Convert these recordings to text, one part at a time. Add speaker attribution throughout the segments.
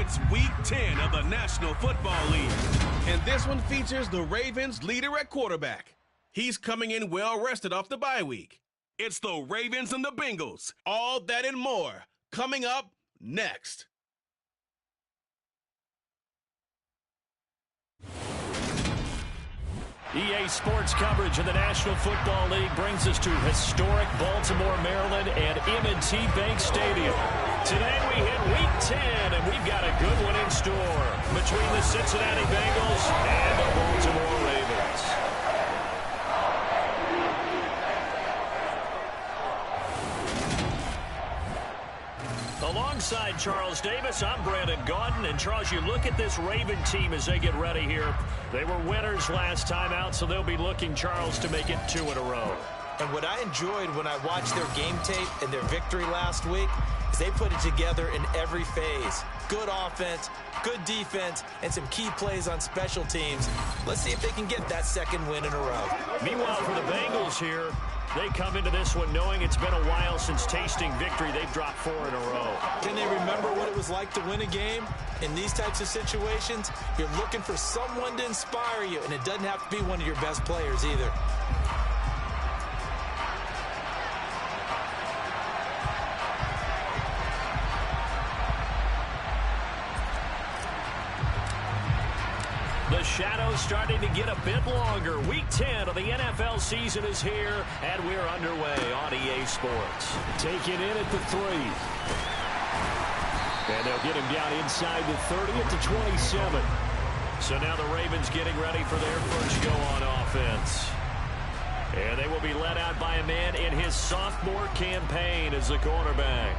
Speaker 1: It's Week 10 of the National Football League. And this one features the Ravens' leader at quarterback. He's coming in well-rested off the bye week. It's the Ravens and the Bengals. All that and more coming up next.
Speaker 2: EA Sports coverage of the National Football League brings us to historic Baltimore, Maryland and M&T Bank Stadium. Today we hit Week 10, and we've got a good one in store between the Cincinnati Bengals and the Baltimore Ravens. Alongside Charles Davis, I'm Brandon Gaudin. And Charles, you look at this Raven team as they get ready here. They were winners last time out, so they'll be looking, Charles, to make it 2 in a row.
Speaker 3: And what I enjoyed when I watched their game tape and their victory last week is they put it together in every phase. Good offense, good defense, and some key plays on special teams. Let's see if they can get that second win in a row.
Speaker 2: Meanwhile, for the Bengals here, they come into this one knowing it's been a while since tasting victory. They've dropped 4 in a row.
Speaker 3: Can they remember what it was like to win a game? In these types of situations, you're looking for someone to inspire you, and it doesn't have to be one of your best players either.
Speaker 2: The shadow's starting to get a bit longer. Week 10 of the NFL season is here, and we're underway on EA Sports. Taking in at the 3. And they'll get him down inside the 30 at the 27. So now the Ravens getting ready for their first go on offense. And they will be led out by a man in his sophomore campaign as the cornerback.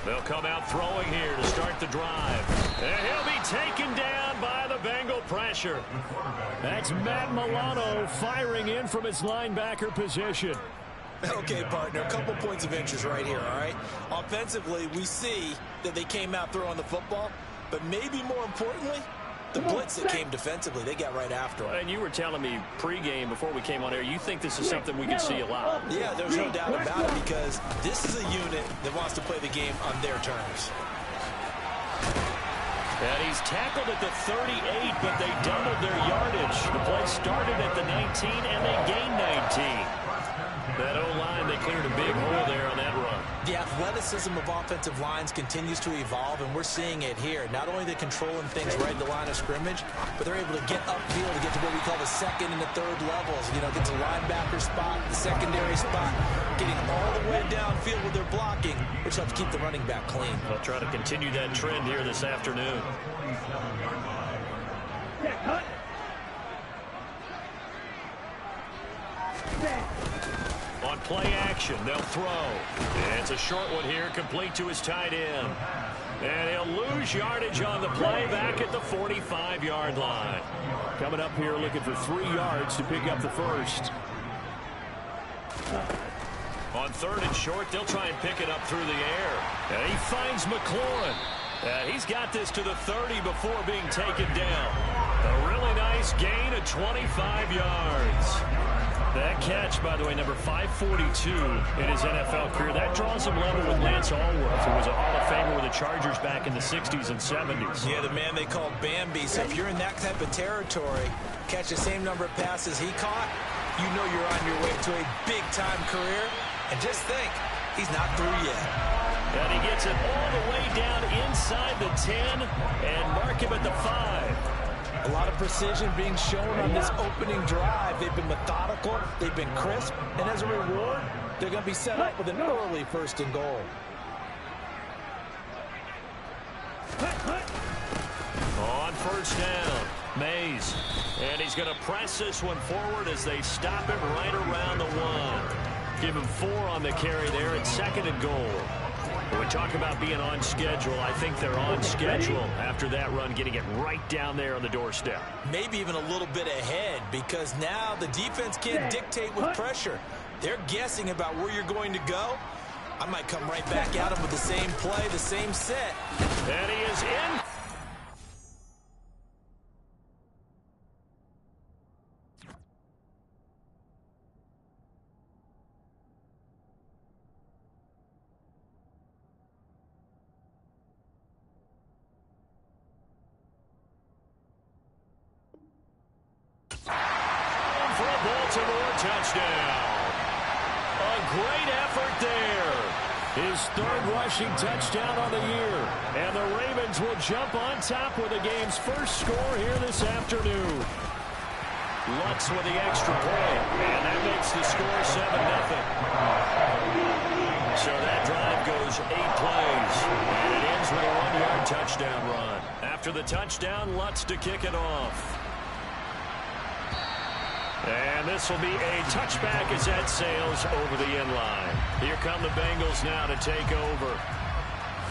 Speaker 2: They'll come out throwing here to start the drive. And he'll be taken down by the Bengal pressure. That's Matt Milano firing in from his linebacker position.
Speaker 3: Okay, partner, a couple points of interest right here, all right? Offensively, we see that they came out throwing the football, but maybe more importantly, the blitz that came defensively, they got right after him.
Speaker 2: And you were telling me pregame before we came on air, you think this is something we could see a lot.
Speaker 3: Yeah, there's no doubt about it because this is a unit that wants to play the game on their terms.
Speaker 2: And he's tackled at the 38, but they doubled their yardage. The play started at the 19, and they gained 19. That O-line, they cleared a big hole there on that run.
Speaker 3: The athleticism of offensive lines continues to evolve, and we're seeing it here. Not only are they controlling things right at the line of scrimmage, but they're able to get upfield to get to what we call the second and the third levels. You know, get to linebacker spot, the secondary spot, getting all the way downfield with their blocking, which helps keep the running back clean.
Speaker 2: They'll try to continue that trend here this afternoon. On play action, they'll throw. And it's a short one here, complete to his tight end. And he'll lose yardage on the play back at the 45-yard line. Coming up here looking for 3 yards to pick up the first. On 3rd and short, they'll try and pick it up through the air. And he finds McLaurin. He's got this to the 30 before being taken down. A really nice gain of 25 yards. That catch, by the way, number 542 in his NFL career. That draws him level with Lance Allworth, who was a Hall of Famer with the Chargers back in the 60s and 70s.
Speaker 3: Yeah, the man they called Bambi. So if you're in that type of territory, catch the same number of passes he caught, you know you're on your way to a big-time career. And just think, he's not through yet.
Speaker 2: And he gets it all the way down inside the 10 and mark him at the 5.
Speaker 3: A lot of precision being shown on this opening drive. They've been methodical, they've been crisp, and as a reward, they're going to be set up with an early 1st and goal.
Speaker 2: On 1st down, Mays. And he's going to press this one forward as they stop him right around the 1. Give him 4 on the carry there at 2nd and goal. When we talk about being on schedule, I think they're on schedule after that run, getting it right down there on the doorstep.
Speaker 3: Maybe even a little bit ahead because now the defense can't dictate with pressure. They're guessing about where you're going to go. I might come right back at them with the same play, the same set.
Speaker 2: And he is in. Baltimore touchdown. A great effort there. His third rushing touchdown on the year. And the Ravens will jump on top with the game's first score here this afternoon. Lutz with the extra point. And that makes the score 7-0. So that drive goes 8 plays. And it ends with a 1-yard touchdown run. After the touchdown, Lutz to kick it off. And this will be a touchback as that sails over the end line. Here come the Bengals now to take over.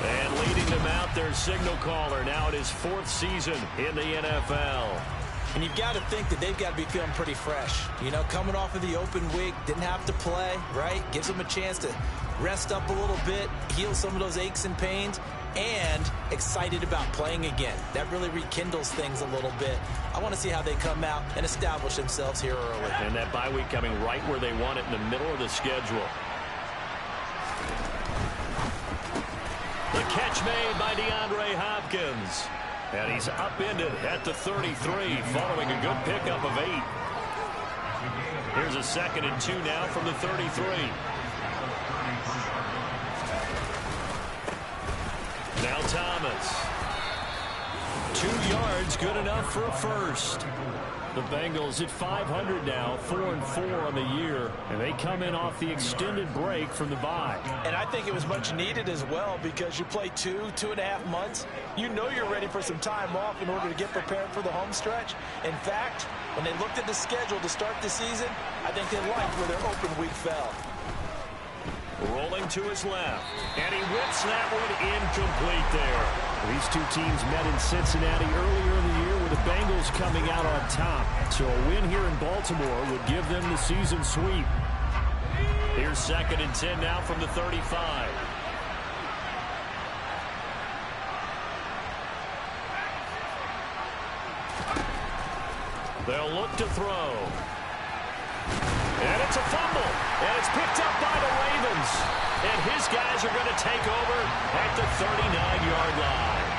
Speaker 2: And leading them out, their signal caller. Now it is 4th season in the NFL.
Speaker 3: And you've got to think that they've got to be feeling pretty fresh. You know, coming off of the open week, didn't have to play, right? Gives them a chance to rest up a little bit, heal some of those aches and pains, and excited about playing again. That really rekindles things a little bit. I want to see how they come out and establish themselves here early.
Speaker 2: And that bye week coming right where they want it, in the middle of the schedule. The catch made by DeAndre Hopkins. And he's upended at the 33 following a good pickup of 8. Here's a 2nd and 2 now from the 33. Now Thomas. 2 yards, good enough for a first. The Bengals at 500 now, 4-4 on the year, and they come in off the extended break from the bye.
Speaker 3: And I think it was much needed as well, because you play 2.5 months. You know you're ready for some time off in order to get prepared for the home stretch. In fact, when they looked at the schedule to start the season, I think they liked where their open week fell.
Speaker 2: Rolling to his left, and he whips that one incomplete there.
Speaker 4: These two teams met in Cincinnati earlier in the year with the Bengals coming out on top. So a win here in Baltimore would give them the season sweep.
Speaker 2: Here's 2nd and 10 now from the 35. They'll look to throw. And it's a fumble. And it's picked up by the Ravens. And his guys are going to take over at the 39-yard line.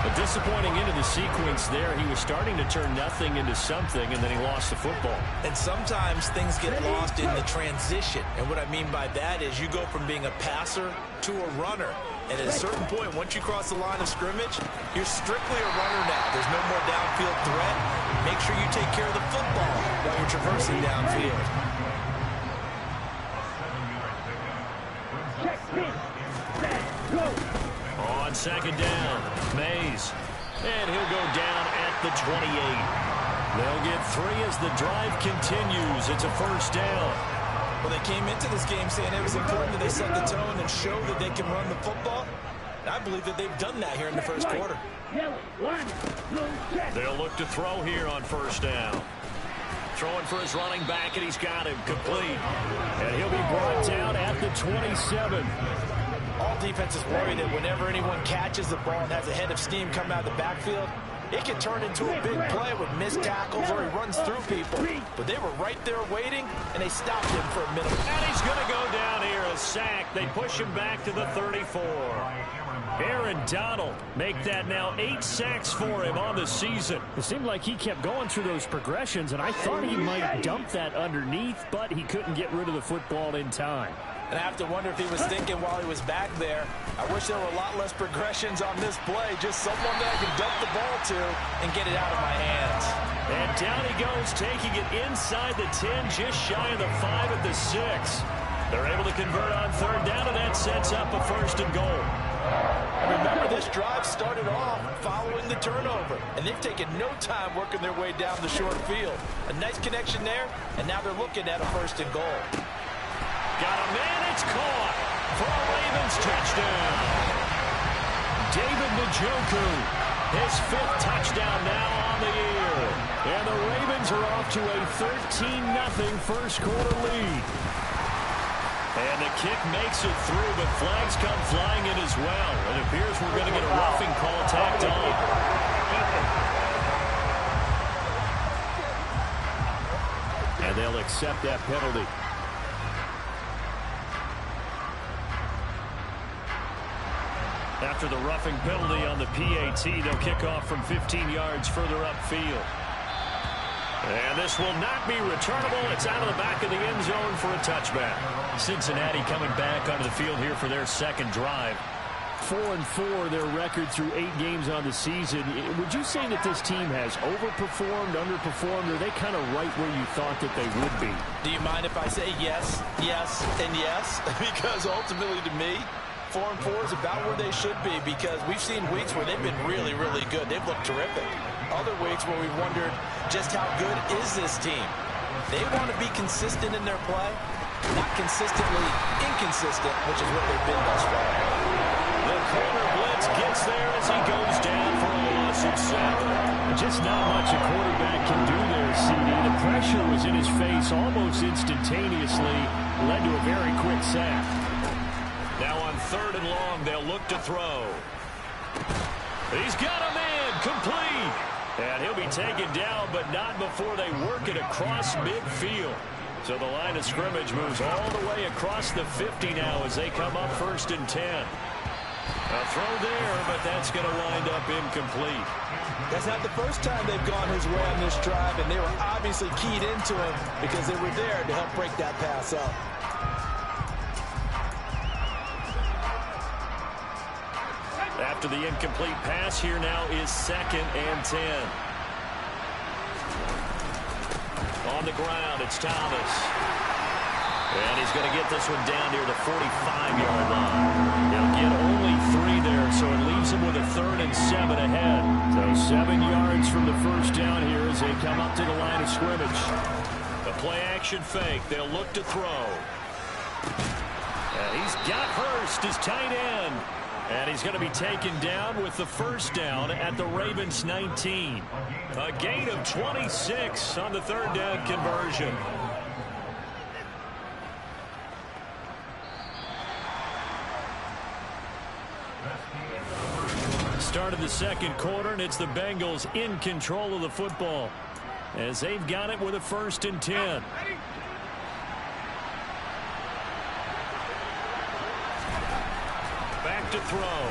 Speaker 2: A disappointing end of the sequence there. He was starting to turn nothing into something, and then he lost the football.
Speaker 3: And sometimes things get lost in the transition. And what I mean by that is you go from being a passer to a runner. And at a certain point, once you cross the line of scrimmage, you're strictly a runner now. There's no more downfield threat. Make sure you take care of the football while you're traversing downfield.
Speaker 2: On 2nd down, Mays. And he'll go down at the 28. They'll get 3 as the drive continues. It's a 1st down.
Speaker 3: Well, they came into this game saying it was important that they set the tone and show that they can run the football. And I believe that they've done that here in the first quarter.
Speaker 2: They'll look to throw here on 1st down. Throwing for his running back, and he's got him complete.
Speaker 4: And he'll be brought down at the 27.
Speaker 3: All defenses worry that whenever anyone catches the ball and has a head of steam come out of the backfield, it can turn into a big play with missed tackles or he runs through people. But they were right there waiting, and they stopped him for a minute.
Speaker 2: And he's going to go down here, a sack. They push him back to the 34. Aaron Donald make that now 8 sacks for him on the season.
Speaker 4: It seemed like he kept going through those progressions, and I thought he might dump that underneath, but he couldn't get rid of the football in time.
Speaker 3: And I have to wonder if he was thinking while he was back there, I wish there were a lot less progressions on this play. Just someone that I can dump the ball to and get it out of my hands.
Speaker 2: And down he goes, taking it inside the 10, just shy of the 5 at the 6. They're able to convert on 3rd down, and that sets up a 1st and goal.
Speaker 3: And remember, this drive started off following the turnover, and they've taken no time working their way down the short field. A nice connection there, and now they're looking at a 1st and goal.
Speaker 2: Got a man, it's caught for a Ravens touchdown. David Njoku, his 5th touchdown now on the year. And the Ravens are off to a 13-0 first quarter lead. And the kick makes it through, but flags come flying in as well. It appears we're going to get a roughing call tacked on.
Speaker 4: And they'll accept that penalty.
Speaker 2: After the roughing penalty on the PAT, they'll kick off from 15 yards further upfield. And this will not be returnable. It's out of the back of the end zone for a touchback. Cincinnati coming back onto the field here for their second drive.
Speaker 4: 4-4, their record through 8 games on the season. Would you say that this team has overperformed, underperformed, or are they kind of right where you thought that they would be?
Speaker 3: Do you mind if I say yes, yes, and yes? Because ultimately to me, 4-4 is about where they should be, because we've seen weeks where they've been really, really good. They've looked terrific. Other weeks where we've wondered just how good is this team. They want to be consistent in their play, not consistently inconsistent, which is what they've been thus far.
Speaker 2: The corner blitz gets there as he goes down for a loss of 7.
Speaker 4: Just not much a quarterback can do there, CD. The pressure was in his face almost instantaneously, led to a very quick sack.
Speaker 2: Now on 3rd and long, they'll look to throw. He's got a man, complete. And he'll be taken down, but not before they work it across midfield. So the line of scrimmage moves all the way across the 50 now as they come up 1st and 10. A throw there, but that's going to wind up incomplete.
Speaker 3: That's not the first time they've gone his way on this drive, and they were obviously keyed into him because they were there to help break that pass up.
Speaker 2: After the incomplete pass, here now is 2nd and 10. On the ground, it's Thomas. And he's going to get this one down near the 45-yard line. He'll get only 3 there, so it leaves him with a 3rd and 7 ahead.
Speaker 4: So 7 yards from the first down here as they come up to the line of scrimmage.
Speaker 2: The play-action fake. They'll look to throw. And he's got Hurst, his tight end. And he's going to be taken down with the first down at the Ravens 19. A gain of 26 on the 3rd down conversion. Start of the 2nd quarter, and it's the Bengals in control of the football as they've got it with a 1st and 10. Back to throw.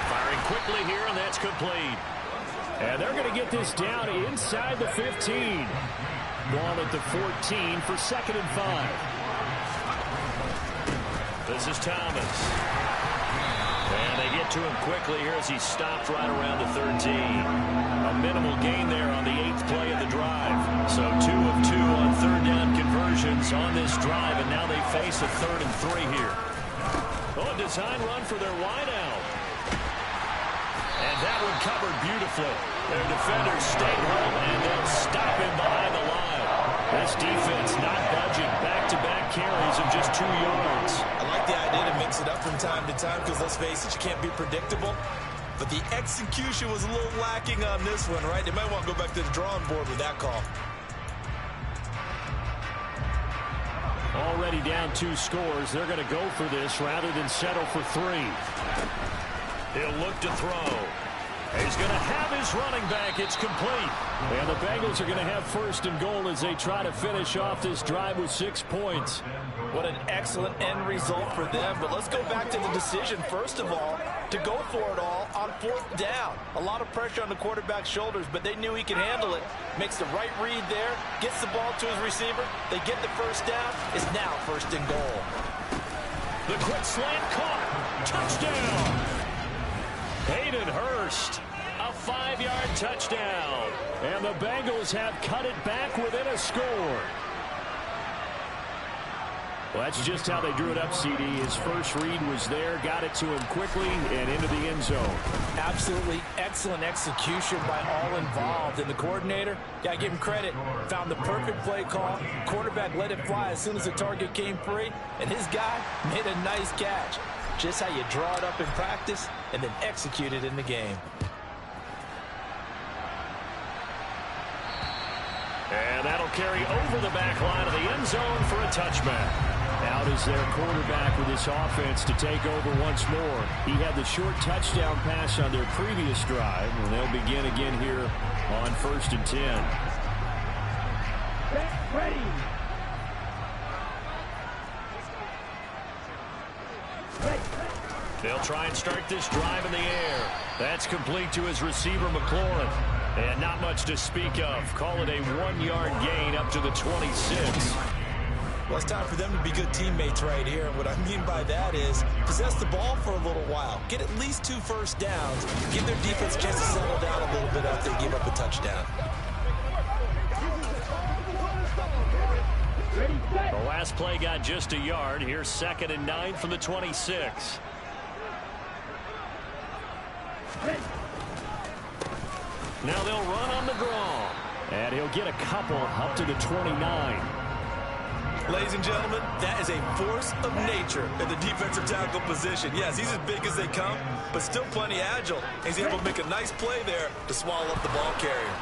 Speaker 2: Firing quickly here, and that's complete.
Speaker 4: And they're going to get this down inside the 15. Ball at the 14 for 2nd and 5.
Speaker 2: This is Thomas. And they get to him quickly here as he stopped right around the 13. A minimal gain there on the 8th play of the drive. So 2 of 2 on 3rd down conversions on this drive, and now they face a 3rd and 3 here. Oh, a design run for their wideout. And that one covered beautifully. Their defenders stayed home, and they'll stop him behind the line. This defense not budging. Back-to-back carries of just 2 yards.
Speaker 3: I like the idea to mix it up from time to time because, let's face it, you can't be predictable. But the execution was a little lacking on this one, right? They might want to go back to the drawing board with that call.
Speaker 4: Already down 2 scores. They're going to go for this rather than settle for 3.
Speaker 2: He'll look to throw. He's going to have his running back. It's complete.
Speaker 4: And the Bengals are going to have 1st and goal as they try to finish off this drive with 6 points.
Speaker 3: What an excellent end result for them. But let's go back to the decision, first of all, to go for it all on 4th down. A lot of pressure on the quarterback's shoulders, but they knew he could handle it. Makes the right read there, gets the ball to his receiver. They get the first down. It's now 1st and goal.
Speaker 2: The quick slant caught. Touchdown. Hayden Hurst, a 5-yard touchdown.
Speaker 4: And the Bengals have cut it back within a score. Well, that's just how they drew it up, CD. His first read was there, got it to him quickly, and into the end zone.
Speaker 3: Absolutely excellent execution by all involved. And the coordinator, got to give him credit, found the perfect play call. Quarterback let it fly as soon as the target came free, and his guy made a nice catch. Just how you draw it up in practice and then execute it in the game.
Speaker 2: And that'll carry over the back line of the end zone for a touchback.
Speaker 4: Out is their quarterback with this offense to take over once more. He had the short touchdown pass on their previous drive, and they'll begin again here on 1st and 10.
Speaker 5: Ready.
Speaker 2: They'll try and start this drive in the air. That's complete to his receiver, McLaurin. And not much to speak of. Call it a 1-yard gain up to the 26.
Speaker 3: Well, it's time for them to be good teammates right here. And what I mean by that is possess the ball for a little while. Get at least 2 first downs. Give their defense a chance to settle down a little bit after they give up a touchdown.
Speaker 2: The last play got just a yard. Here's 2nd and 9 from the 26. Now they'll run on the draw.
Speaker 4: And he'll get a couple up to the 29.
Speaker 3: Ladies and gentlemen, that is a force of nature at the defensive tackle position. Yes, he's as big as they come, but still plenty agile. He's able to make a nice play there to swallow up the ball carrier.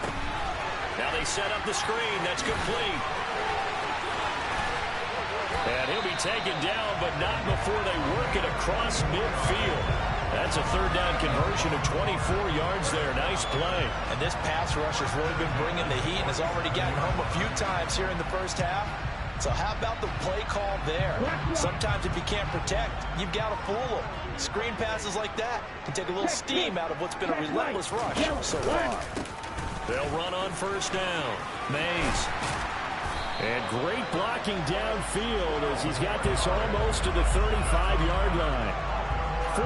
Speaker 2: Now they set up the screen. That's complete. And he'll be taken down, but not before they work it across midfield. That's a 3rd down conversion of 24 yards there. Nice play.
Speaker 3: And this pass rush has really been bringing the heat and has already gotten home a few times here in the first half. So how about the play call there? Sometimes if you can't protect, you've got to fool them. Screen passes like that can take a little steam out of what's been a relentless rush so far.
Speaker 2: They'll run on 1st down. Mays.
Speaker 4: And great blocking downfield as he's got this almost to the 35-yard line.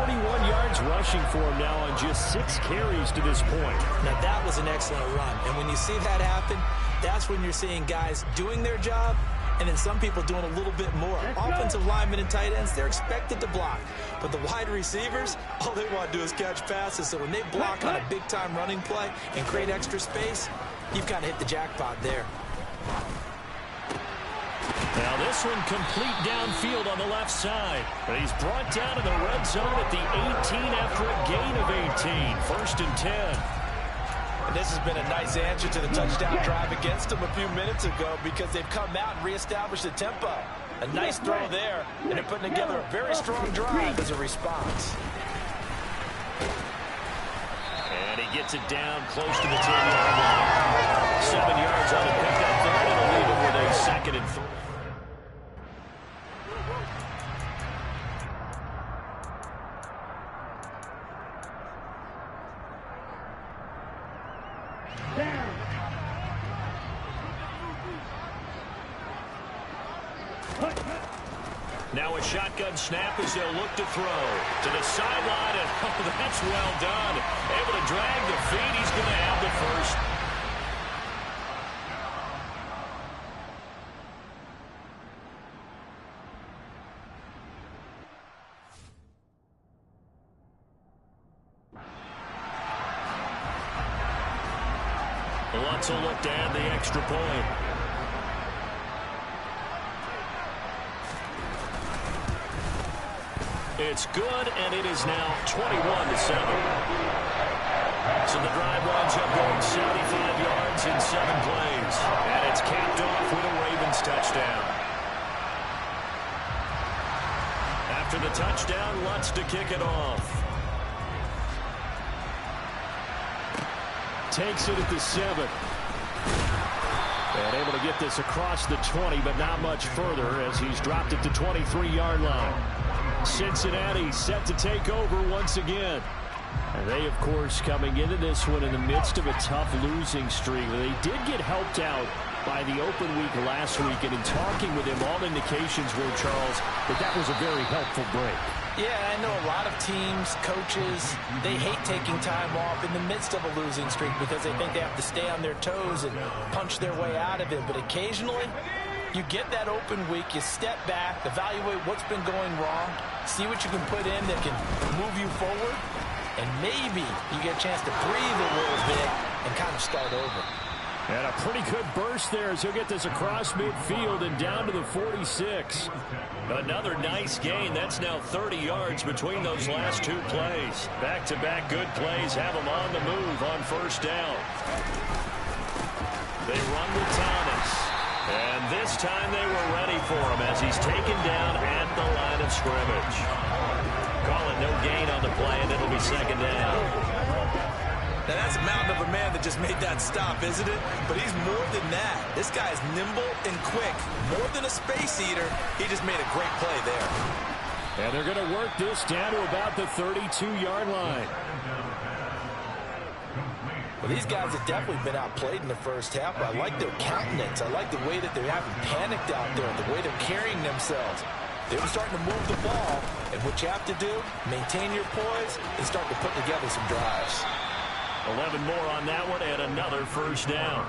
Speaker 4: 41 yards rushing for him now on just 6 carries to this point.
Speaker 3: Now that was an excellent run. And when you see that happen, that's when you're seeing guys doing their job and then some people doing a little bit more. Offensive linemen and tight ends, they're expected to block. But the wide receivers, all they want to do is catch passes. So when they block on a big-time running play and create extra space, you've kind of hit the jackpot there.
Speaker 2: Now this one complete downfield on the left side. But he's brought down in the red zone at the 18 after a gain of 18. 1st and 10.
Speaker 3: And this has been a nice answer to the touchdown drive against them a few minutes ago because they've come out and reestablished the tempo. A nice throw there, and they're putting together a very strong drive as a response.
Speaker 2: And he gets it down close to the 10-yard line. 7 yards on the pickup there. It'll leave him with a 2nd and 3. Now a shotgun snap as they'll look to throw to the sideline, and oh, that's well done. Able to drag the feet. He's going to have the 1st. Lutz will look to add the extra point. It's good, and it is now 21-7. So the drive winds up going 75 yards in 7 plays. And it's capped off with a Ravens touchdown. After the touchdown, Lutz to kick it off.
Speaker 4: Takes it at the 7. And able to get this across the 20, but not much further as he's dropped it to 23-yard line. Cincinnati set to take over once again. And they, of course, coming into this one in the midst of a tough losing streak. They did get helped out by the open week last week, and in talking with him, all indications were, Charles, that was a very helpful break.
Speaker 3: Yeah, I know a lot of teams, coaches, they hate taking time off in the midst of a losing streak because they think they have to stay on their toes and punch their way out of it. But occasionally, you get that open week, you step back, evaluate what's been going wrong, see what you can put in that can move you forward, and maybe you get a chance to breathe a little bit and kind of start over.
Speaker 4: And a pretty good burst there as he'll get this across midfield and down to the 46.
Speaker 2: Another nice gain. That's now 30 yards between those last 2 plays. Back-to-back good plays have them on the move on 1st down. They run with Thomas. And this time they were ready for him as he's taken down at the line of scrimmage. Call it no gain on the play, and it'll be 2nd down.
Speaker 3: Now, that's a mountain of a man that just made that stop, isn't it? But he's more than that. This guy is nimble and quick. More than a space eater, he just made a great play there.
Speaker 4: And they're going to work this down to about the 32-yard line.
Speaker 3: Well, these guys have definitely been outplayed in the first half, but I like their countenance. I like the way that they haven't panicked out there, the way they're carrying themselves. They were starting to move the ball, and what you have to do, maintain your poise and start to put together some drives.
Speaker 2: 11 more on that one and another first down.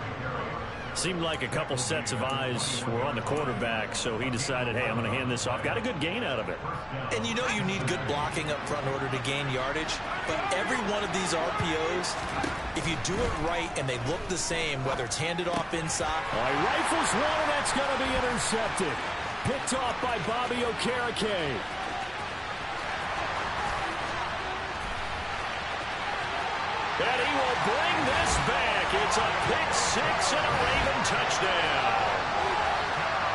Speaker 2: Seemed like a couple sets of eyes were on the quarterback, so he decided, hey, I'm going to hand this off. Got a good gain out of it.
Speaker 3: And you know you need good blocking up front in order to gain yardage, but every one of these RPOs, if you do it right and they look the same, whether it's handed off inside.
Speaker 4: All right, rifles one, and that's going to be intercepted. Picked off by Bobby Okereke.
Speaker 2: And he will bring this back. It's a pick six and a Raven touchdown.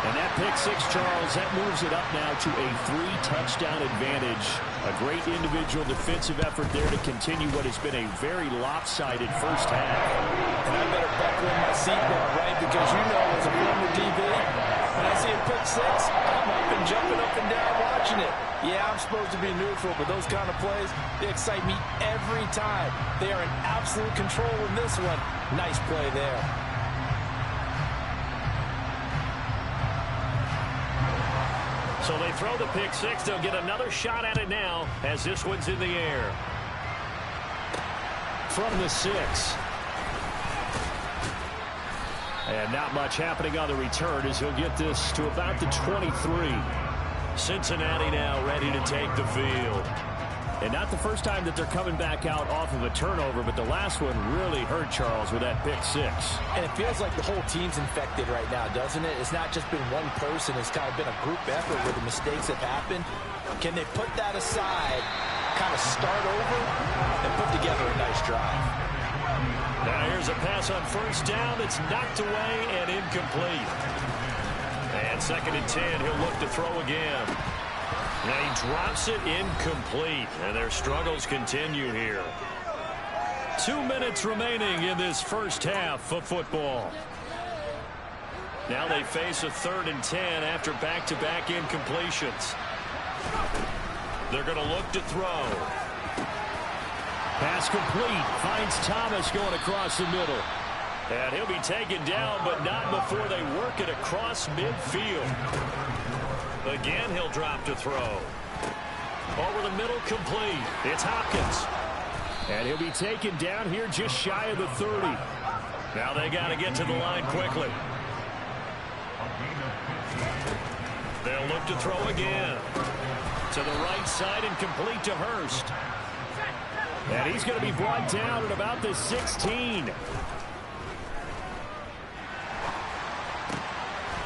Speaker 4: And that pick six, Charles, that moves it up now to a 3-touchdown advantage. A great individual defensive effort there to continue what has been a very lopsided first half.
Speaker 3: And I better buckle in my seatbelt, right? Because you know, as a former DB, when I see a pick six, I'm up and jumping up and down watching it. Yeah, I'm supposed to be neutral, but those kind of plays, they excite me every time. They are in absolute control in this one. Nice play there.
Speaker 2: So they throw the pick six. They'll get another shot at it now as this one's in the air.
Speaker 4: From the 6. And not much happening on the return as he'll get this to about the 23.
Speaker 2: Cincinnati now ready to take the field.
Speaker 4: And not the first time that they're coming back out off of a turnover, but the last one really hurt Charles with that pick six.
Speaker 3: And it feels like the whole team's infected right now, doesn't it? It's not just been one person. It's kind of been a group effort where the mistakes have happened. Can they put that aside, kind of start over, and put together a nice drive?
Speaker 2: Now here's a pass on first down that's knocked away and incomplete. And 2nd and 10, he'll look to throw again. Now he drops it incomplete, and their struggles continue here. 2 minutes remaining in this first half of football. Now they face a 3rd and 10 after back-to-back incompletions. They're going to look to throw.
Speaker 4: Pass complete. Finds Thomas going across the middle.
Speaker 2: And he'll be taken down, but not before they work it across midfield. Again, he'll drop to throw. Over the middle, complete. It's Hopkins.
Speaker 4: And he'll be taken down here just shy of the 30.
Speaker 2: Now they got to get to the line quickly. They'll look to throw again. To the right side and complete to Hurst.
Speaker 4: And he's going to be brought down at about the 16.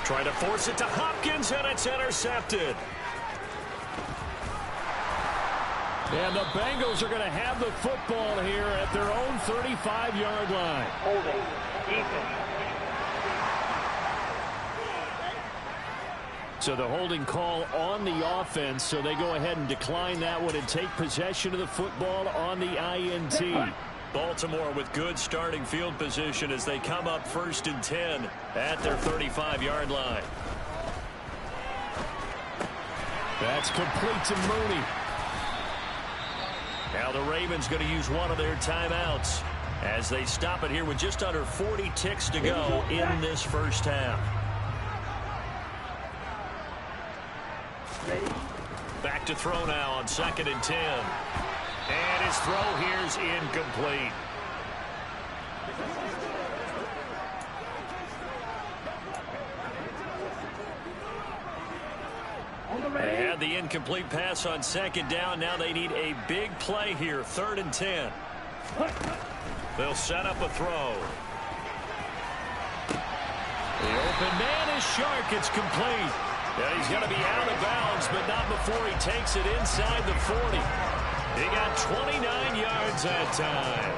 Speaker 2: Trying to force it to Hopkins, and it's intercepted.
Speaker 4: And the Bengals are going to have the football here at their own 35-yard line.
Speaker 5: Holding. Defense.
Speaker 4: So the holding call on the offense, so they go ahead and decline that one and take possession of the football on the INT.
Speaker 2: Baltimore with good starting field position as they come up 1st and 10 at their 35-yard line.
Speaker 4: That's complete to Mooney.
Speaker 2: Now the Ravens going to use one of their timeouts as they stop it here with just under 40 ticks to go in this first half. Back to throw now on 2nd and 10. And his throw here's incomplete. They had the incomplete pass on 2nd down. Now they need a big play here. 3rd and 10. They'll set up a throw. The open man is Shark. It's complete. Yeah, he's going to be out of bounds, but not before he takes it inside the 40. He got 29 yards that time.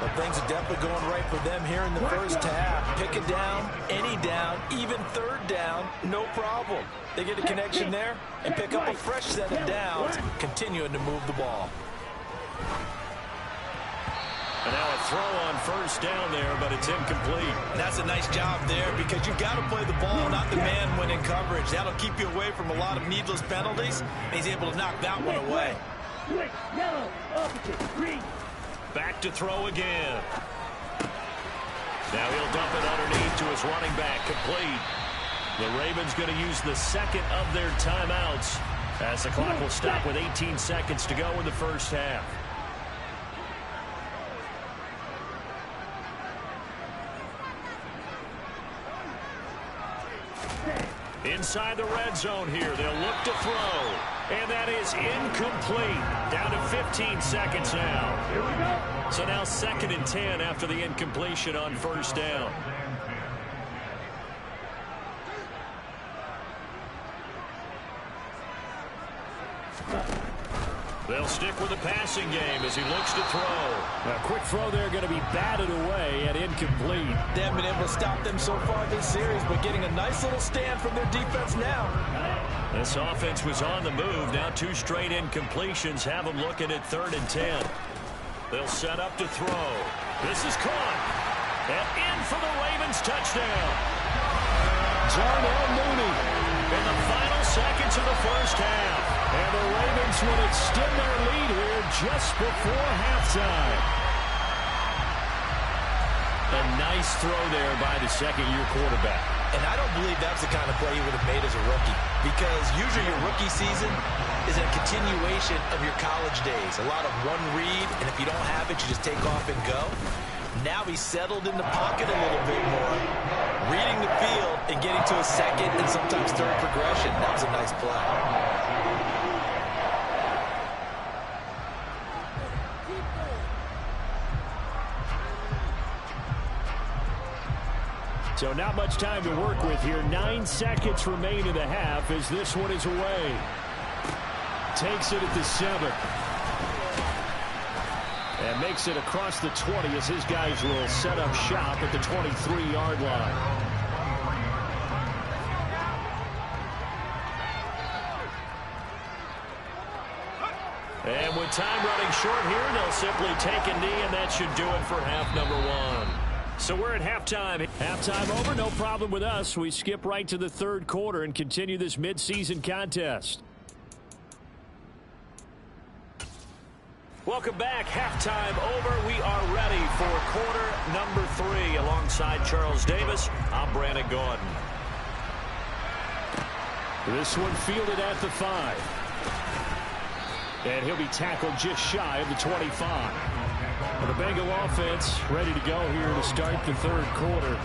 Speaker 3: Well, things are definitely going right for them here in the first half. Pick it down, any down, even 3rd down, no problem. They get a connection there and pick up a fresh set of downs, continuing to move the ball.
Speaker 2: And now a throw on 1st down there, but it's incomplete.
Speaker 3: And that's a nice job there because you've got to play the ball, not the man when in coverage. That'll keep you away from a lot of needless penalties, and he's able to knock that one away.
Speaker 5: Switch, yellow, opposite, green.
Speaker 2: Back to throw again. Now he'll dump it underneath to his running back, complete. The Ravens going to use the second of their timeouts as the clock will stop with 18 seconds to go in the first half. Inside the red zone here, they'll look to throw. And that is incomplete. Down to 15 seconds now. Here we go. So now 2nd and 10 after the incompletion on first down. They'll stick with the passing game as he looks to throw.
Speaker 4: A quick throw there going to be batted away and incomplete.
Speaker 3: They haven't been able to stop them so far this series, but getting a nice little stand from their defense now.
Speaker 2: This offense was on the move. Now 2 straight incompletions have them looking at 3rd and 10. They'll set up to throw. This is caught. And in for the Ravens touchdown.
Speaker 4: Darnell Mooney
Speaker 2: In the final seconds of the first half.
Speaker 4: And the Ravens will extend their lead here just before halftime.
Speaker 2: A nice throw there by the second-year quarterback.
Speaker 3: And I don't believe that's the kind of play he would have made as a rookie, because usually your rookie season is a continuation of your college days. A lot of one read, and if you don't have it, you just take off and go. Now he's settled in the pocket a little bit more, reading the field and getting to a second and sometimes third progression. That was a nice play.
Speaker 4: So not much time to work with here. 9 seconds remain in the half as this one is away. Takes it at the 7. And makes it across the 20 as his guys will set up shop at the 23-yard line.
Speaker 2: And with time running short here, they'll simply take a knee, and that should do it for half number 1.
Speaker 4: So we're at halftime. Halftime over, no problem with us. We skip right to the 3rd quarter and continue this midseason contest.
Speaker 2: Welcome back. Halftime over. We are ready for quarter number 3. Alongside Charles Davis, I'm Brandon Gaudin.
Speaker 4: This one fielded at the 5. And he'll be tackled just shy of the 25. The Bengal offense ready to go here to start the 3rd quarter.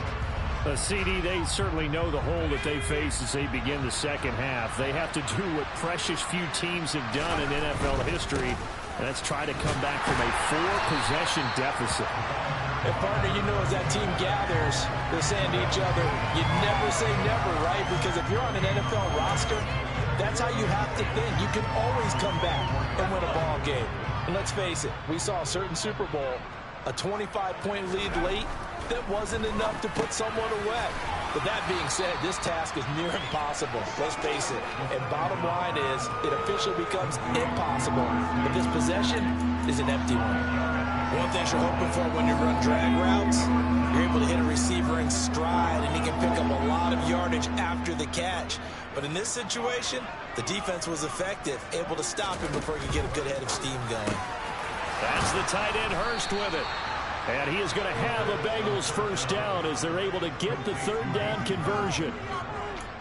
Speaker 4: CD, they certainly know the hole that they face as they begin the 2nd half. They have to do what precious few teams have done in NFL history, and that's try to come back from a 4-possession deficit.
Speaker 3: And partner, you know, as that team gathers, they're saying to each other, you never say never, right? Because if you're on an NFL roster, that's how you have to think. You can always come back and win a ball game. And let's face it, we saw a certain Super Bowl, a 25-point lead late, that wasn't enough to put someone away. But that being said, this task is near impossible. Let's face it. And bottom line is, it officially becomes impossible. But this possession is an empty one. One thing you're hoping for when you run drag routes, you're able to hit a receiver in stride, and he can pick up a lot of yardage after the catch. But in this situation, the defense was effective, able to stop him before he could get a good head of steam going.
Speaker 2: That's the tight end Hurst with it.
Speaker 4: And he is going to have a Bengals first down as they're able to get the 3rd down conversion.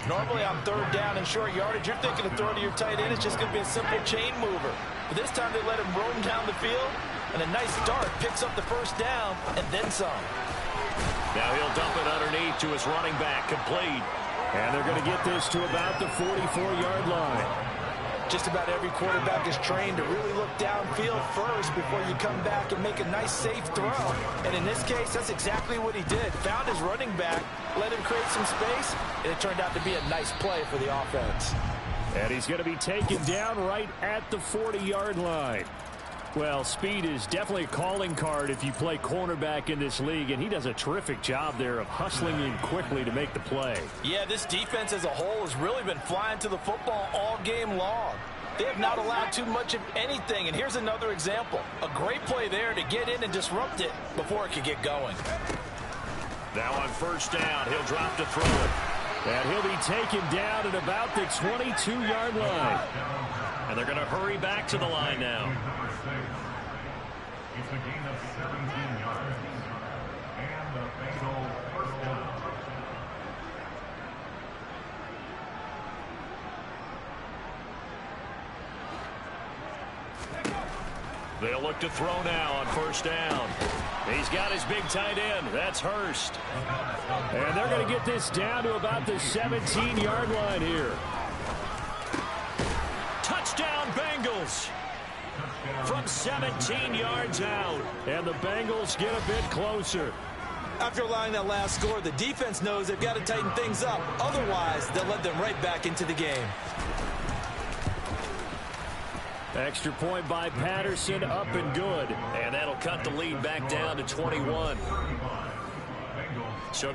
Speaker 3: Normally on 3rd down and short yardage, you're thinking to throw to your tight end. It's just going to be a simple chain mover. But this time they let him roam down the field, and a nice dart picks up the first down and then some.
Speaker 2: Now he'll dump it underneath to his running back, complete.
Speaker 4: And they're going to get this to about the 44-yard line.
Speaker 3: Just about every quarterback is trained to really look downfield first before you come back and make a nice, safe throw. And in this case, that's exactly what he did. Found his running back, let him create some space, and it turned out to be a nice play for the offense.
Speaker 4: And he's going to be taken down right at the 40-yard line. Well, speed is definitely a calling card if you play cornerback in this league, and he does a terrific job there of hustling in quickly to make the play.
Speaker 3: Yeah, this defense as a whole has really been flying to the football all game long. They have not allowed too much of anything, and here's another example. A great play there to get in and disrupt it before it could get going.
Speaker 2: Now on first down, he'll drop to throw it.
Speaker 4: And he'll be taken down at about the 22-yard line.
Speaker 2: And they're going to hurry back to the line now.
Speaker 6: It's a gain of 17 yards. And the Bengals first down.
Speaker 2: They'll look to throw now on first down. He's got his big tight end. That's Hurst.
Speaker 4: And they're going to get this down to about the 17-yard line here.
Speaker 2: Touchdown, Bengals. From 17 yards out.
Speaker 4: And the Bengals get a bit closer.
Speaker 3: After allowing that last score, the defense knows they've got to tighten things up. Otherwise, they'll let them right back into the game.
Speaker 4: Extra point by Patterson, up and good.
Speaker 2: And that'll cut the lead back down to 21. So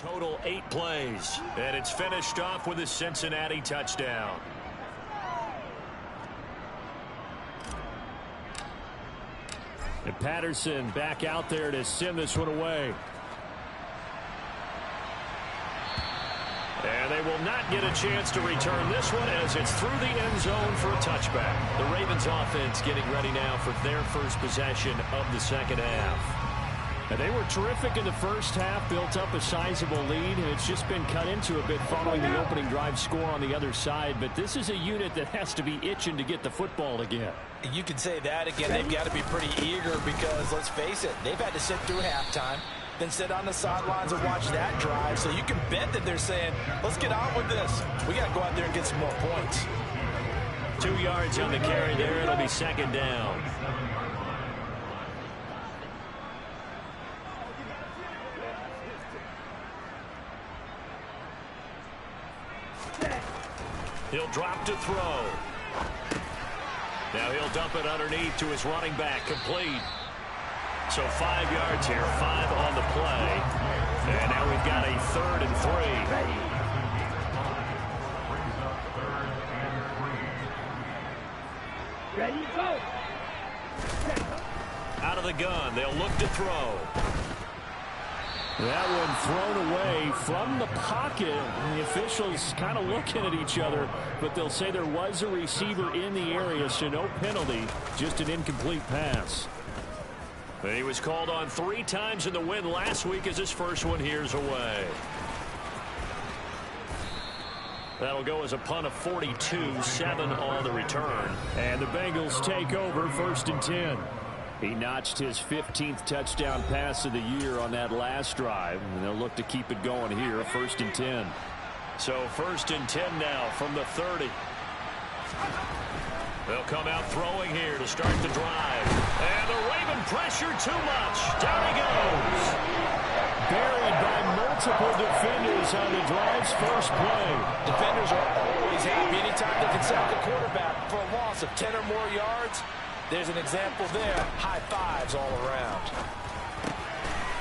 Speaker 2: Total 8 plays. And it's finished off with a Cincinnati touchdown.
Speaker 4: And Patterson back out there to send this one away.
Speaker 2: And they will not get a chance to return this one as it's through the end zone for a touchback. The Ravens offense getting ready now for their first possession of the second half.
Speaker 4: And they were terrific in the first half, built up a sizable lead, and it's just been cut into a bit following the opening drive score on the other side. But this is a unit that has to be itching to get the football again.
Speaker 3: You can say that again. They've got to be pretty eager because, let's face it, they've had to sit through halftime, then sit on the sidelines and watch that drive. So you can bet that they're saying, let's get on with this. We got to go out there and get some more points.
Speaker 2: 2 yards on the carry there. It'll be second down. He'll drop to throw. Now he'll dump it underneath to his running back, complete. So 5 yards here, 5 on the play. And now we've got a 3rd and 3.
Speaker 5: Ready, go!
Speaker 2: Out of the gun, they'll look to throw.
Speaker 4: That one thrown away from the pocket. And the officials kind of looking at each other, but they'll say there was a receiver in the area, so no penalty, just an incomplete pass.
Speaker 2: He was called on 3 times in the win last week as his first one here's away. That'll go as a punt of 42, 7 on the return.
Speaker 4: And the Bengals take over, 1st and 10. He notched his 15th touchdown pass of the year on that last drive, and they'll look to keep it going here, 1st and 10.
Speaker 2: So 1st and 10 now from the 30. They'll come out throwing here to start the drive. And the Raven pressure too much. Down he goes.
Speaker 4: Buried by multiple defenders on the drive's first play.
Speaker 3: Defenders are always happy anytime they can sack a quarterback for a loss of 10 or more yards. There's an example there. High fives all around.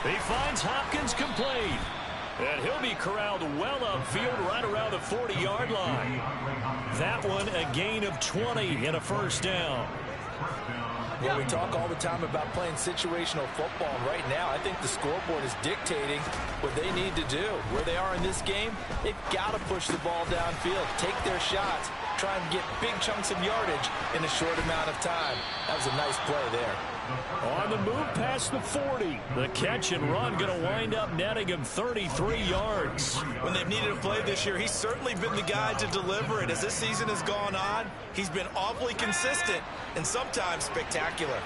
Speaker 2: He finds Hopkins complete. And he'll be corralled well upfield right around the 40-yard line. That one a gain of 20 and a 1st down.
Speaker 3: Well, we talk all the time about playing situational football. And right now, I think the scoreboard is dictating what they need to do. Where they are in this game, they've got to push the ball downfield, take their shots, try and get big chunks of yardage in a short amount of time. That was a nice play there.
Speaker 4: On the move past the 40.
Speaker 2: The catch and run going to wind up netting him 33 yards.
Speaker 3: When they've needed a play this year, he's certainly been the guy to deliver it. As this season has gone on, he's been awfully consistent and sometimes spectacular.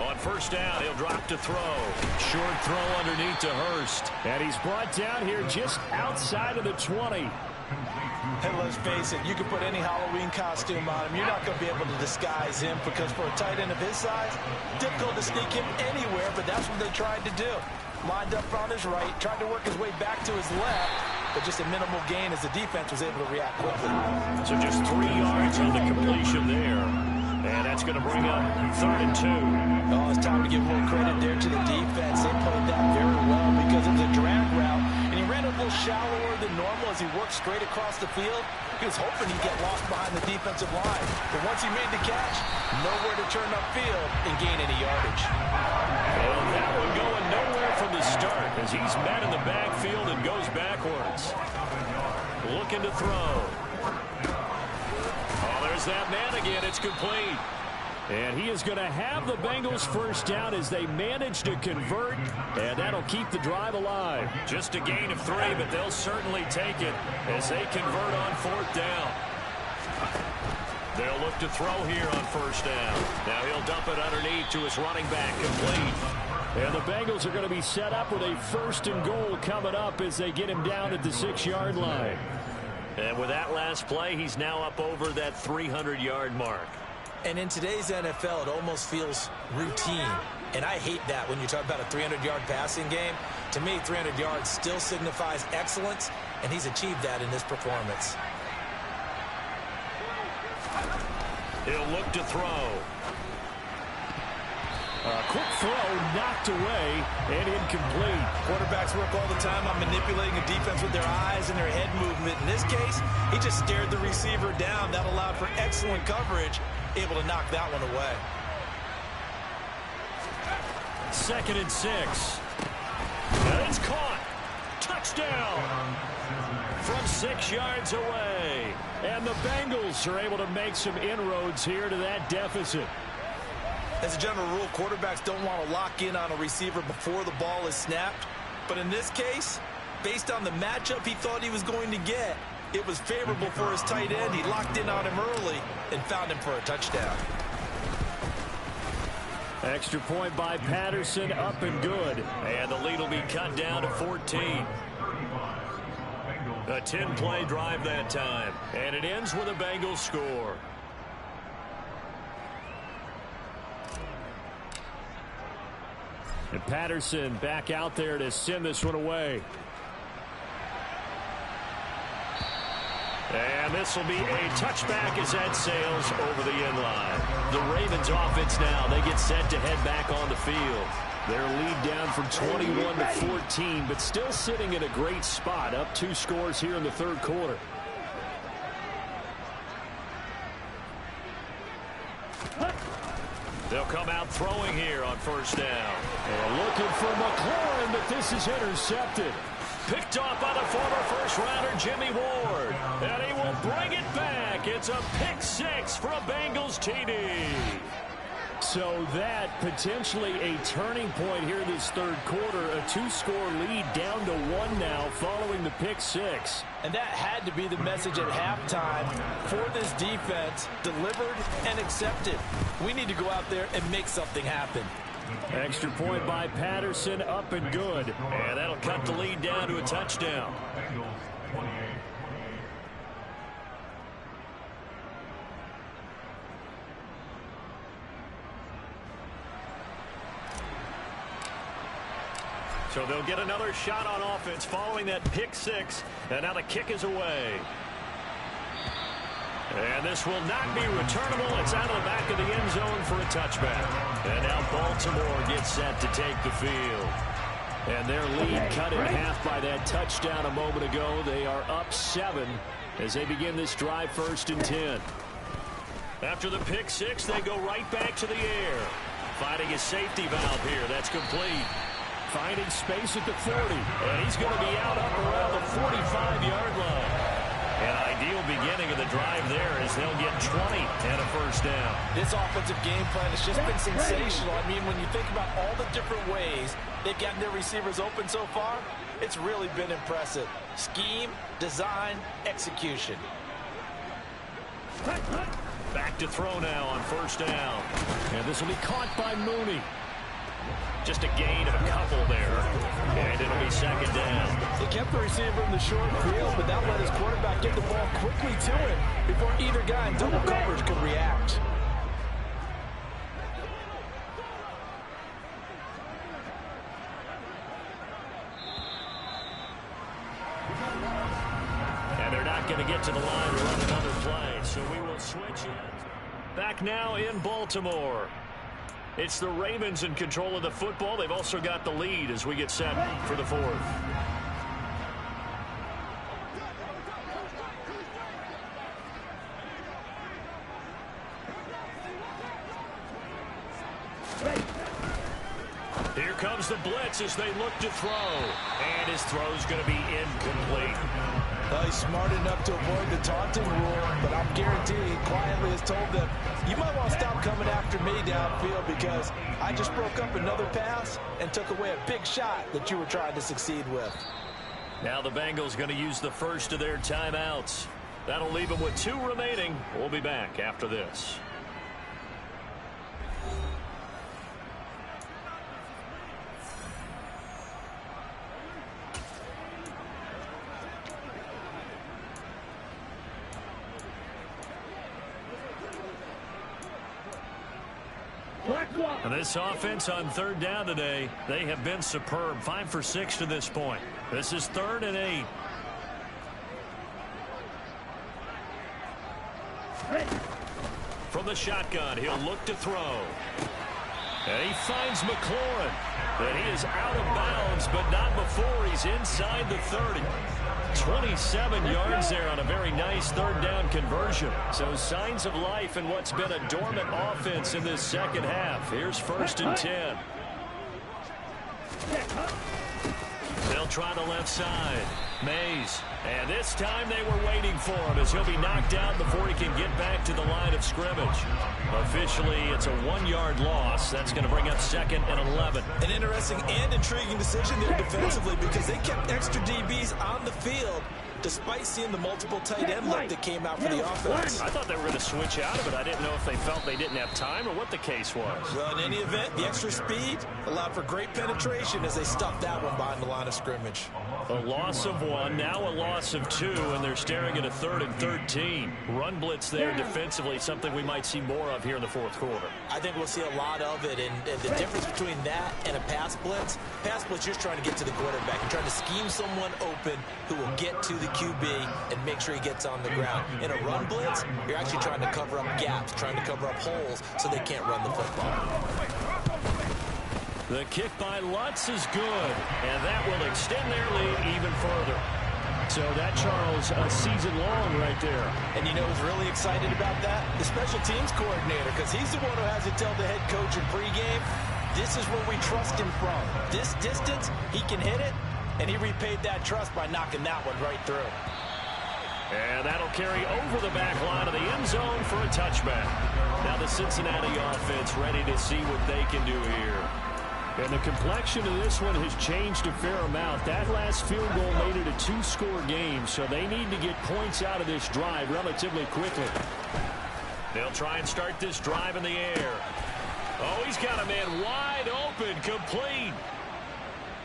Speaker 2: On 1st down, he'll drop to throw.
Speaker 4: Short throw underneath to Hurst. And he's brought down here just outside of the 20.
Speaker 3: And let's face it, you can put any Halloween costume on him. You're not going to be able to disguise him because for a tight end of his size, difficult to sneak him anywhere, but that's what they tried to do. Lined up on his right, tried to work his way back to his left, but just a minimal gain as the defense was able to react quickly.
Speaker 2: So just 3 yards on the completion there. And that's going to bring up 3rd and 2.
Speaker 3: Oh, it's time to give a little credit there to the defense. They played that very well because it was a drag route, and he ran a little shallower than normal as he worked straight across the field. He was hoping he'd get lost behind the defensive line. But once he made the catch, nowhere to turn upfield and gain any yardage.
Speaker 2: Well, that one going nowhere from the start as he's met in the backfield and goes backwards. Looking to throw. There's that man again. It's complete.
Speaker 4: And he is going to have the Bengals 1st down as they manage to convert, and that'll keep the drive alive.
Speaker 2: Just a gain of 3, but they'll certainly take it as they convert on 4th down. They'll look to throw here on 1st down. Now he'll dump it underneath to his running back, complete.
Speaker 4: And the Bengals are going to be set up with a 1st and goal coming up as they get him down at the 6-yard line.
Speaker 2: And with that last play, he's now up over that 300-yard mark.
Speaker 3: And in today's NFL, it almost feels routine. And I hate that when you talk about a 300-yard passing game. To me, 300 yards still signifies excellence, and he's achieved that in this performance.
Speaker 2: He'll look to throw.
Speaker 4: Quick throw knocked away and incomplete.
Speaker 3: Quarterbacks work all the time on manipulating a defense with their eyes and their head movement. In this case, he just stared the receiver down. That allowed for excellent coverage, able to knock that one away.
Speaker 2: 2nd and 6. And it's caught. Touchdown. From 6 yards away. And the Bengals are able to make some inroads here to that deficit.
Speaker 3: As a general rule, quarterbacks don't want to lock in on a receiver before the ball is snapped. But in this case, based on the matchup he thought he was going to get, it was favorable for his tight end. He locked in on him early and found him for a touchdown.
Speaker 4: Extra point by Patterson, up and good.
Speaker 2: And the lead will be cut down to 14. A 10-play drive that time. And it ends with a Bengals score.
Speaker 4: And Patterson back out there to send this one away.
Speaker 2: And this will be a touchback as that sails over the end line. The Ravens offense now, they get set to head back on the field.
Speaker 4: Their lead down from 21 to 14, but still sitting in a great spot, up 2 scores here in the 3rd quarter.
Speaker 2: They'll come out throwing here on 1st down.
Speaker 4: And looking for McLaurin, but this is intercepted.
Speaker 2: Picked off by the former first-rounder Jimmy Ward. And he will bring it back. It's a pick 6 for a Bengals TD.
Speaker 4: So that potentially a turning point here in this 3rd quarter. A 2-score lead down to 1 now following the pick 6.
Speaker 3: And that had to be the message at halftime for this defense, delivered and accepted. We need to go out there and make something happen.
Speaker 4: Extra point by Patterson, up and good.
Speaker 2: And that'll cut the lead down to a touchdown. So they'll get another shot on offense following that pick 6. And now the kick is away. And this will not be returnable. It's out of the back of the end zone for a touchback. And now Baltimore gets set to take the field.
Speaker 4: And their lead cut in half by that touchdown a moment ago. They are up 7 as they begin this drive 1st and 10.
Speaker 2: After the pick 6, they go right back to the air. Finding a safety valve here. That's complete.
Speaker 4: Finding space at the 40.
Speaker 2: And he's going to be out up around the 45-yard line. An ideal beginning of the drive there as they'll get 20 and a 1st down.
Speaker 3: This offensive game plan has just been sensational. I mean, when you think about all the different ways they've gotten their receivers open so far, it's really been impressive. Scheme, design, execution.
Speaker 2: Back to throw now on 1st down.
Speaker 4: And this will be caught by Mooney.
Speaker 2: Just a gain of a couple there. And it'll be 2nd down.
Speaker 3: They kept the receiver in the short field, but that let his quarterback get the ball quickly to him before either guy in double coverage could react.
Speaker 2: And they're not going to get to the line to run another play, so we will switch it. Back now in Baltimore. It's the Ravens in control of the football. They've also got the lead as we get set for the 4th. Here comes the blitz as they look to throw. And his throw's going to be incomplete.
Speaker 3: He's smart enough to avoid the taunting rule, but I'm guaranteeing he quietly has told them, you might want to stop coming after me downfield because I just broke up another pass and took away a big shot that you were trying to succeed with.
Speaker 2: Now the Bengals going to use the first of their timeouts. That'll leave them with 2 remaining. We'll be back after this. And this offense on 3rd down today, they have been superb. 5 for 6 to this point. This is 3rd and 8. From the shotgun, he'll look to throw. And he finds McLaurin. And he is out of bounds, but not before he's inside the 30. 27 yards there on a very nice third down conversion. So signs of life in what's been a dormant offense in this second half. Here's 1st and 10. They'll try the left side. Mays. And this time they were waiting for him as he'll be knocked out before he can get back to the line of scrimmage. Officially, it's a 1-yard loss. That's going to bring up 2nd and 11.
Speaker 3: An interesting and intriguing decision there defensively because they kept extra DBs on the field despite seeing the multiple tight end look that came out for the offense.
Speaker 2: I thought they were going to switch out of it. I didn't know if they felt they didn't have time or what the case was.
Speaker 3: Well, in any event, the extra speed allowed for great penetration as they stuffed that one behind the line of scrimmage.
Speaker 2: A loss of 1, now a loss of 2, and they're staring at a 3rd and 13. Run blitz there defensively, something we might see more of here in the 4th quarter.
Speaker 3: I think we'll see a lot of it, and the difference between that and a pass blitz, you're just trying to get to the quarterback. You're trying to scheme someone open who will get to the QB and make sure he gets on the ground. In a run blitz, you're actually trying to cover up gaps, trying to cover up holes so they can't run the football.
Speaker 2: The kick by Lutz is good, and that will extend their lead even further. So that, Charles, a season long right there.
Speaker 3: And you know who's really excited about that? The special teams coordinator, because he's the one who has to tell the head coach in pregame, this is where we trust him from. This distance, he can hit it, and he repaid that trust by knocking that one right through.
Speaker 2: And that'll carry over the back line of the end zone for a touchback. Now the Cincinnati offense ready to see what they can do here.
Speaker 4: And the complexion of this one has changed a fair amount. That last field goal made it a 2-score game, so they need to get points out of this drive relatively quickly.
Speaker 2: They'll try and start this drive in the air. Oh, he's got a man wide open, complete.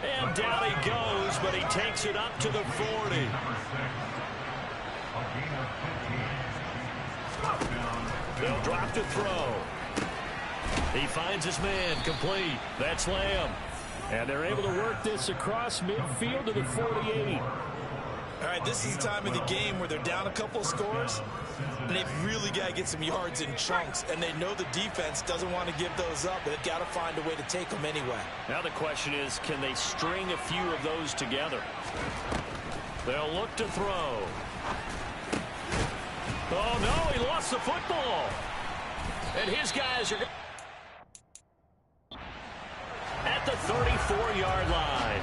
Speaker 2: And down he goes, but he takes it up to the 40. They'll drop to throw. He finds his man, complete. That's Lamb.
Speaker 4: And they're able to work this across midfield to the 48.
Speaker 3: All right, this is the time of the game where they're down a couple of scores, and they've really got to get some yards in chunks, and they know the defense doesn't want to give those up, but they've got to find a way to take them anyway.
Speaker 2: Now the question is, can they string a few of those together? They'll look to throw. Oh, no, he lost the football. And his guys are at the 34-yard line.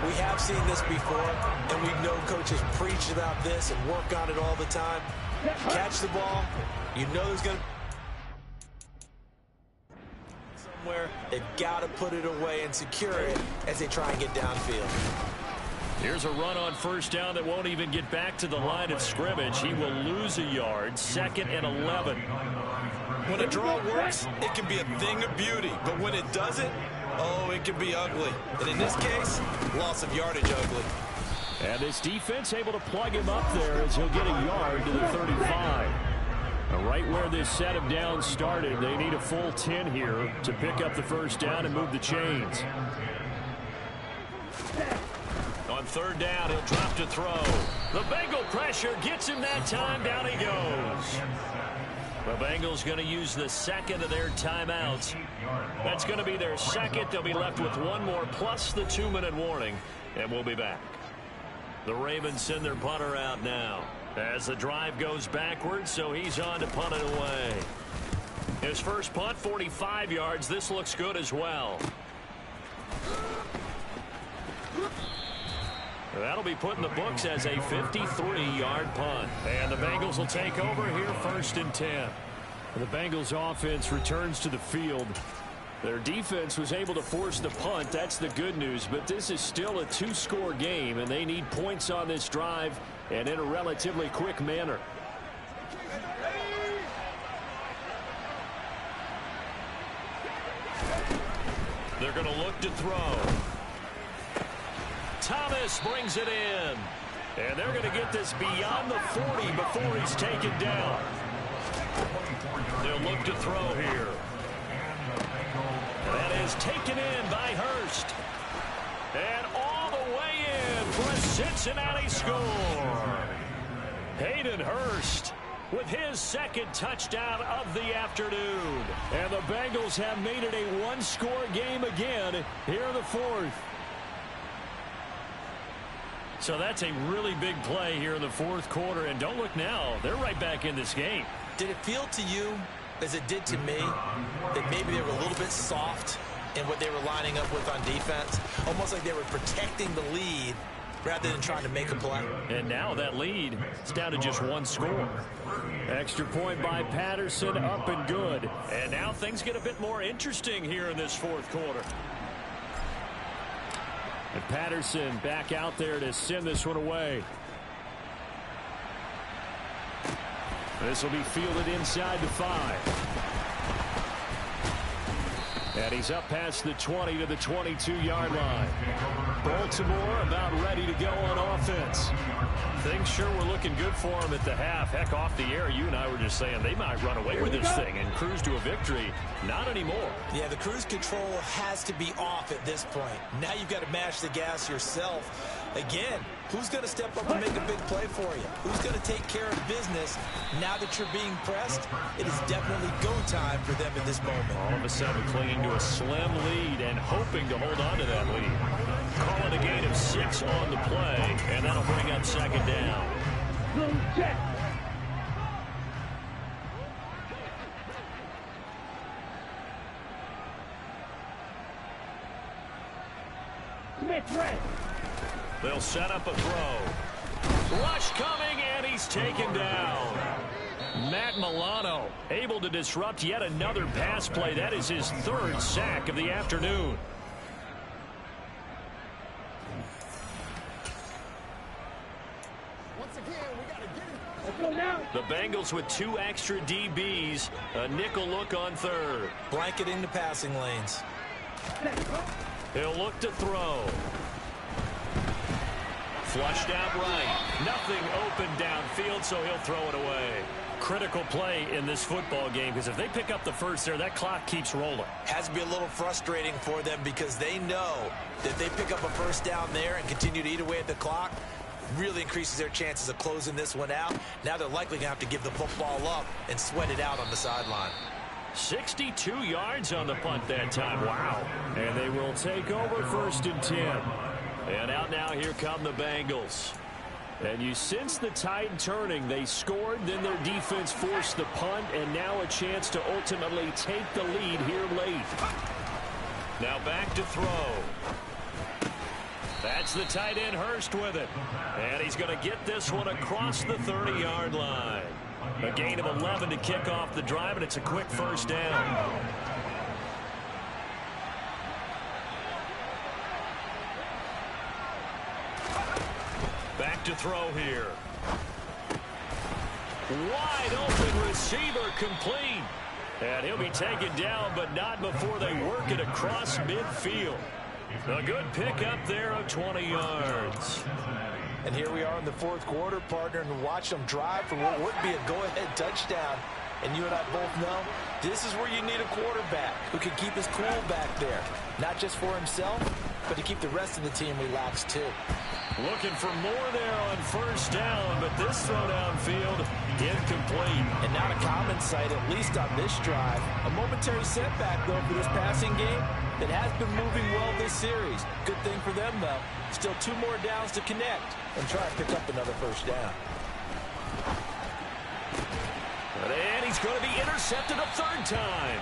Speaker 3: We have seen this before, and we know coaches preach about this and work on it all the time. Catch the ball. You know there's going to be somewhere. They've got to put it away and secure it as they try and get downfield.
Speaker 2: Here's a run on 1st down that won't even get back to the line of scrimmage. He will lose a yard. 2nd and 11.
Speaker 3: When a draw works, it can be a thing of beauty. But when it doesn't, oh, it can be ugly. And in this case, loss of yardage ugly.
Speaker 4: And this defense able to plug him up there as he'll get a yard to the 35. Right where this set of downs started, they need a full 10 here to pick up the 1st down and move the chains.
Speaker 2: On 3rd down, he'll drop to throw. The Bengal pressure gets him that time. Down he goes. The Bengals going to use the 2nd of their timeouts. That's going to be their 2nd. They'll be left with 1 more plus the 2-minute warning, and we'll be back. The Ravens send their punter out now as the drive goes backwards, so he's on to punt it away. His first punt, 45 yards. This looks good as well. That'll be put in the books as a 53-yard punt. And the Bengals will take over here 1st and 10.
Speaker 4: The Bengals offense returns to the field. Their defense was able to force the punt. That's the good news. But this is still a 2-score game, and they need points on this drive and in a relatively quick manner.
Speaker 2: They're going to look to throw. Thomas brings it in. And they're going to get this beyond the 40 before he's taken down. They'll look to throw here. That is taken in by Hurst. And all the way in for a Cincinnati score. Hayden Hurst
Speaker 4: with his second touchdown of the afternoon. And the Bengals have made it a one-score game again here in the fourth. So that's a really big play here in the fourth quarter. And don't look now, they're right back in this game.
Speaker 3: Did it feel to you, as it did to me, that maybe they were a little bit soft in what they were lining up with on defense? Almost like they were protecting the lead rather than trying to make a play.
Speaker 4: And now that lead is down to just one score. Extra point by Patterson, up and good. And now things get a bit more interesting here in this fourth quarter. And Patterson back out there to send this one away. This will be fielded inside the 5. And he's up past the 20 to the 22-yard line. Baltimore about ready to go on offense. Things sure were looking good for him at the half. Heck, off the air, you and I were just saying they might run away with this thing and cruise to a victory. Not anymore.
Speaker 3: Yeah, the cruise control has to be off at this point. Now you've got to mash the gas yourself. Again, who's going to step up and make a big play for you? Who's going to take care of business now that you're being pressed? It is definitely go time for them at this moment.
Speaker 4: All of a sudden clinging to a slim lead and hoping to hold on to that lead. Calling a gain of 6 on the play, and that'll bring up second down. They'll set up a throw. Rush coming, and he's taken down. Matt Milano able to disrupt yet another pass play. That is his 3rd sack of the afternoon. The Bengals with 2 extra DBs. A nickel look on 3rd.
Speaker 3: Blanketing the passing lanes.
Speaker 4: He'll look to throw. Flushed out right. Nothing open downfield, so he'll throw it away. Critical play in this football game, because if they pick up the first there, that clock keeps rolling.
Speaker 3: Has to be a little frustrating for them because they know that if they pick up a first down there and continue to eat away at the clock, really increases their chances of closing this one out. Now they're likely going to have to give the football up and sweat it out on the sideline.
Speaker 4: 62 yards on the punt that time. Wow. And they will take over 1st and 10. And out now, here come the Bengals. And you sense the tide turning. They scored, then their defense forced the punt, and now a chance to ultimately take the lead here late. Now back to throw. That's the tight end, Hurst, with it. And he's going to get this one across the 30-yard line. A gain of 11 to kick off the drive, and it's a quick first down. Back to throw here. Wide open receiver, complete. And he'll be taken down, but not before they work it across midfield. A good pickup there of 20 yards.
Speaker 3: And here we are in the fourth quarter, partner, and watch them drive for what would be a go-ahead touchdown. And you and I both know this is where you need a quarterback who can keep his cool back there. Not just for himself, but to keep the rest of the team relaxed too.
Speaker 4: Looking for more there on first down, but this throw downfield incomplete.
Speaker 3: And not a common sight, at least on this drive. A momentary setback, though, for this passing game that has been moving well this series. Good thing for them, though. Still 2 more downs to connect and try to pick up another first down.
Speaker 4: And he's going to be intercepted a 3rd time.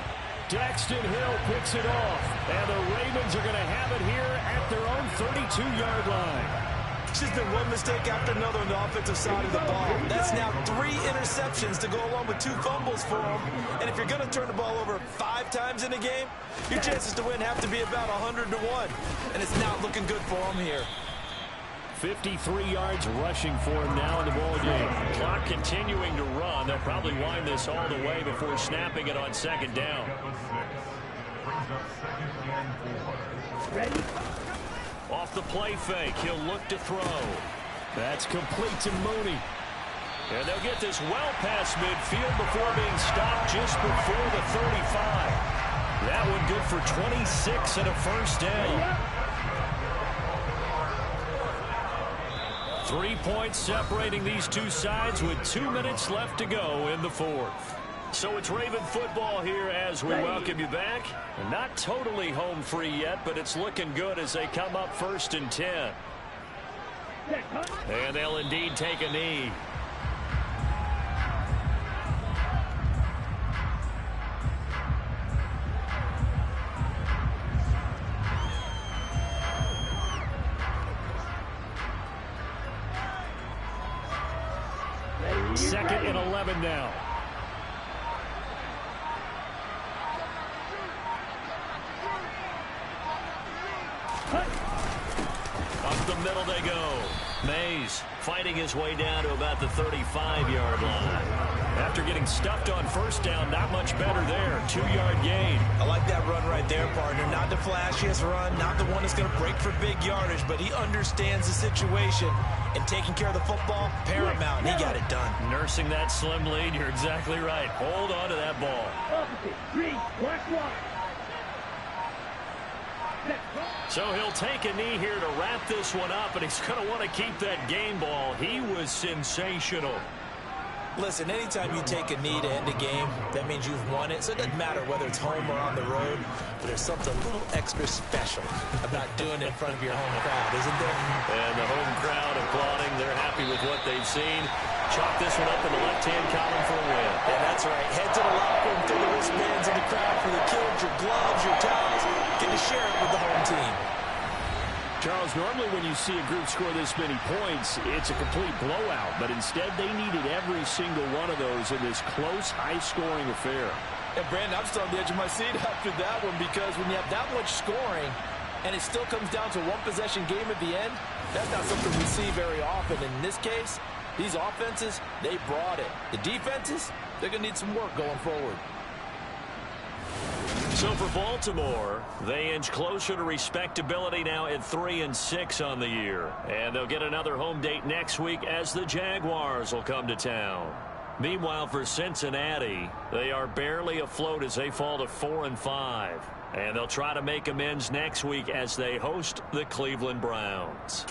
Speaker 4: Daxton Hill picks it off, and the Ravens are going to have it here at their own 32-yard line.
Speaker 3: It's just been one mistake after another on the offensive side of the ball. That's now 3 interceptions to go along with 2 fumbles for them. And if you're going to turn the ball over 5 times in a game, your chances to win have to be about 100 to 1. And it's not looking good for them here.
Speaker 4: 53 yards rushing for him now in the ball game. Clock continuing to run. They'll probably wind this all the way before snapping it on 2nd down.
Speaker 6: Ready?
Speaker 4: Off the play fake, he'll look to throw. That's complete to Mooney. And they'll get this well past midfield before being stopped just before the 35. That one good for 26 and a first down.
Speaker 2: 3 points separating these two sides with 2 minutes left to go in the fourth. So it's Raven football here as we welcome you back. Not totally home free yet, but it's looking good as they come up 1st and 10. And they'll indeed take a knee. Second and 11 now. Up the middle they go. Mays fighting his way down to about the 35-yard line. After getting stuffed on 1st down, not much better there. 2-yard gain.
Speaker 3: I like that run right there, partner. Not the flashiest run, not the one that's going to break for big yardage, but he understands the situation, and taking care of the football, paramount, and he got it done.
Speaker 2: Nursing that slim lead, you're exactly right. Hold on to that ball. So he'll take a knee here to wrap this one up, and he's going to want to keep that game ball. He was sensational.
Speaker 3: Listen, anytime you take a knee to end a game, that means you've won it. So it doesn't matter whether it's home or on the road, but there's something a little extra special about doing it in front of your home crowd, isn't there?
Speaker 2: And the home crowd applauding. They're happy with what they've seen. Chalk this one up in the left-hand column for a win.
Speaker 3: Yeah, that's right. Head to the locker room, throw the wristbands in the crowd for the kids, your gloves, your towels. Get to share it with the home team.
Speaker 4: Charles, normally when you see a group score this many points, it's a complete blowout. But instead, they needed every single one of those in this close, high-scoring affair.
Speaker 3: And, Brandon, I'm still on the edge of my seat after that one, because when you have that much scoring and it still comes down to one-possession game at the end, that's not something we see very often. In this case, these offenses, they brought it. The defenses, they're going to need some work going forward.
Speaker 2: So for Baltimore, they inch closer to respectability now at 3-6 on the year. And they'll get another home date next week as the Jaguars will come to town. Meanwhile, for Cincinnati, they are barely afloat as they fall to 4-5. And they'll try to make amends next week as they host the Cleveland Browns.